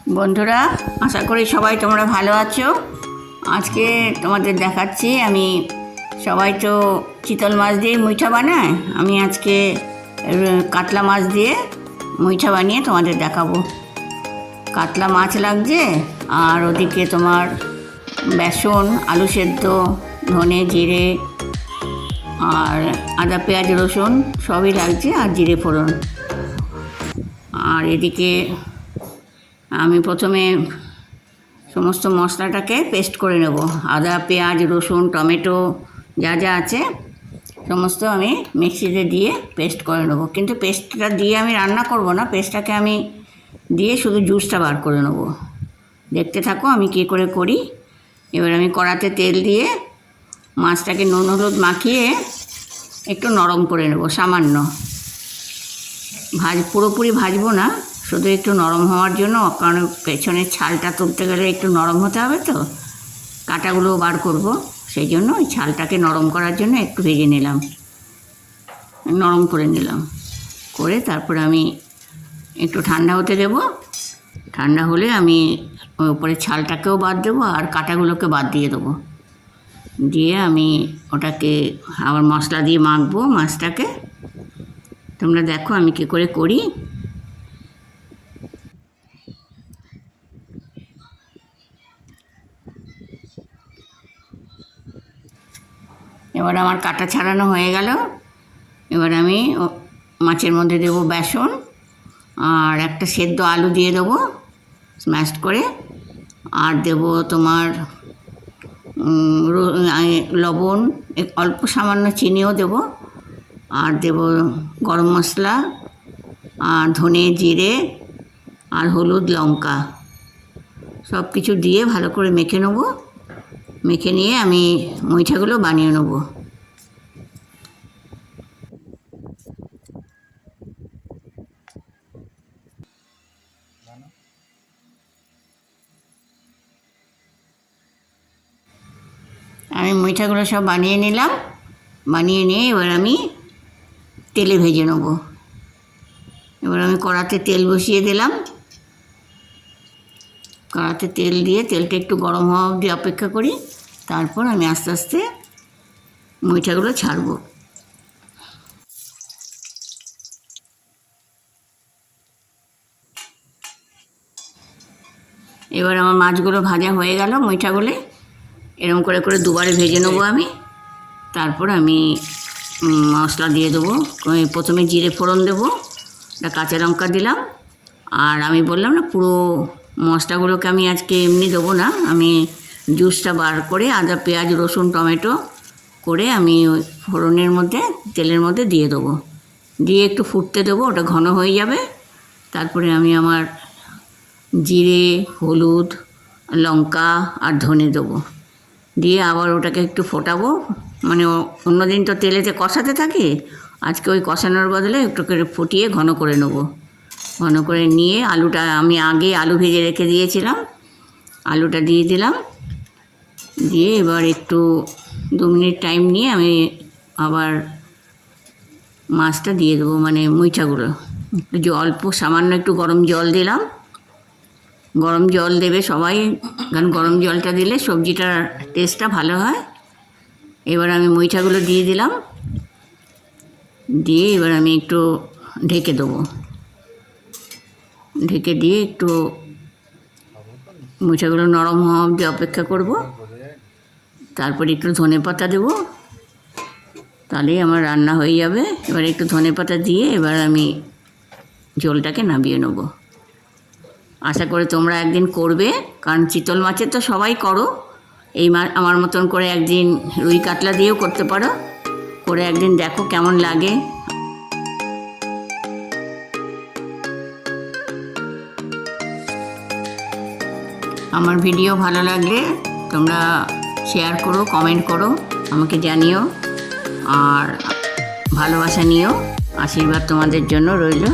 বন্ধুরা, আশা করি সবাই তোমরা ভালো আছো। আজকে তোমাদের দেখাচ্ছি আমি সবাই তো চিতল মাছ দিয়ে মুইঠা বানায়, আমি আজকে কাতলা মাছ দিয়ে মুইঠা বানিয়ে তোমাদের দেখাবো। কাতলা মাছ লাগছে, আর ওদিকে তোমার বেসন, আলু সেদ্ধ, ধনে জিরে আর আদা পেঁয়াজ রসুন সবই লাগছে, আর জিরে ফোড়ন। আর এদিকে আমি প্রথমে সমস্ত মশলাটাকে পেস্ট করে নেব। আদা পেঁয়াজ রসুন টমেটো যা যা আছে সমস্ত আমি মিক্সিতে দিয়ে পেস্ট করে নেব। কিন্তু পেস্টটা দিয়ে আমি রান্না করব না, পেস্টটাকে আমি দিয়ে শুধু জুসটা বার করে নেব। দেখতে থাকো আমি কী করে করি। এবার আমি কড়াতে তেল দিয়ে মাছটাকে নুন হলুদ মাখিয়ে একটু নরম করে নেব, সামান্য পুরোপুরি ভাজবো না, শুধু একটু নরম হওয়ার জন্য। কারণ পেছনের ছালটা তুলতে গেলে একটু নরম হতে হবে, তো কাঁটাগুলোও বার করব, সেই জন্য ওই ছালটাকে নরম করার জন্য একটু ভেজে নিলাম, নরম করে নিলাম। করে তারপরে আমি একটু ঠান্ডা হতে দেব। ঠান্ডা হলে আমি ওই উপরে ছালটাকেও বাদ দেবো আর কাঁটাগুলোকে বাদ দিয়ে দেবো। দিয়ে আমি ওটাকে আবার মশলা দিয়ে মাখবো মাছটাকে। তোমরা দেখো আমি কী করে করি। এবার আমার কাটা ছাড়ানো হয়ে গেল। এবার আমি মাছের মধ্যে দেবো বেসন, আর একটা সেদ্ধ আলু দিয়ে দেবো স্ম্যাশ করে, আর দেবো তোমার লবণ, অল্প সামান্য চিনিও দেবো, আর দেবো গরম মশলা আর ধনে জিরে আর হলুদ লঙ্কা সব কিছু দিয়ে ভালো করে মেখে নেবো। মেখে নিয়ে আমি মুইঠাগুলো বানিয়ে নেব। আমি মুইঠাগুলো সব বানিয়ে নিলাম। বানিয়ে নিয়ে এবার আমি তেলে ভেজে নেব। এবার আমি কড়াতে তেল বসিয়ে দিলাম। কড়াতে তেল দিয়ে তেলটা একটু গরম হওয়া অবধি অপেক্ষা করি, তারপর আমি আস্তে আস্তে মুইঠাগুলো ছাড়ব। এবার আমার মাছগুলো ভাজা হয়ে গেল। মুইঠাগুলো এরকম করে করে দুবারে ভেজে নেবো আমি। তারপর আমি মশলা দিয়ে দেবো। প্রথমে জিরে ফোড়ন দেবো, একটা কাঁচা লঙ্কা দিলাম। আর আমি বললাম না, পুরো মশলাগুলোকে আমি আজকে এমনি দেবো না, আমি জুসটা বার করে আদা পেঁয়াজ রসুন টমেটো করে আমি ওই ফোড়নের মধ্যে তেলের মধ্যে দিয়ে দেবো। দিয়ে একটু ফুটতে দেবো, ওটা ঘন হয়ে যাবে। তারপরে আমি আমার জিরে হলুদ লঙ্কা আর ধনে দেবো, দিয়ে আবার ওটাকে একটু ফোটাবো। মানে অন্যদিন তো তেলেতে কষাতে থাকি, আজকে ওই কষানোর বদলে একটু করে ফুটিয়ে ঘন করে নেবো। ঘন করে নিয়ে আলুটা, আমি আগে আলু ভেজে রেখে দিয়েছিলাম, আলুটা দিয়ে দিলাম। দিয়ে এবার একটু 2 মিনিট টাইম নিয়ে আমি আবার মাছটা দিয়ে দেবো, মানে মুইঠাগুলো। অল্প সামান্য একটু গরম জল দিলাম। গরম জল দেবে সবাই, কারণ গরম জলটা দিলে সবজিটার টেস্টটা ভালো হয়। এবার আমি মুইঠাগুলো দিয়ে দিলাম। দিয়ে এবার আমি একটু ঢেকে দেবো। ঢেকে দিয়ে একটু মুইঠাগুলো নরম হওয়া অবধি অপেক্ষা করব। তারপরে একটু ধনেপাতা দেবো, তাহলেই আমার রান্না হয়ে যাবে। এবার একটু ধনেপাতা দিয়ে এবার আমি ঝোলটাকে নামিয়ে নেব। আশা করি তোমরা একদিন করবে, কারণ চিতল মাছের তো সবাই করো। এই আমার মতন করে একদিন রুই কাতলা দিয়েও করতে পারো, করে একদিন দেখো কেমন লাগে। আমার ভিডিও ভালো লাগলে তোমরা শেয়ার করো, কমেন্ট করো, আমাকে জানিও, আর ভালোবাসা নিও। আশীর্বাদ তোমাদের জন্য রইল।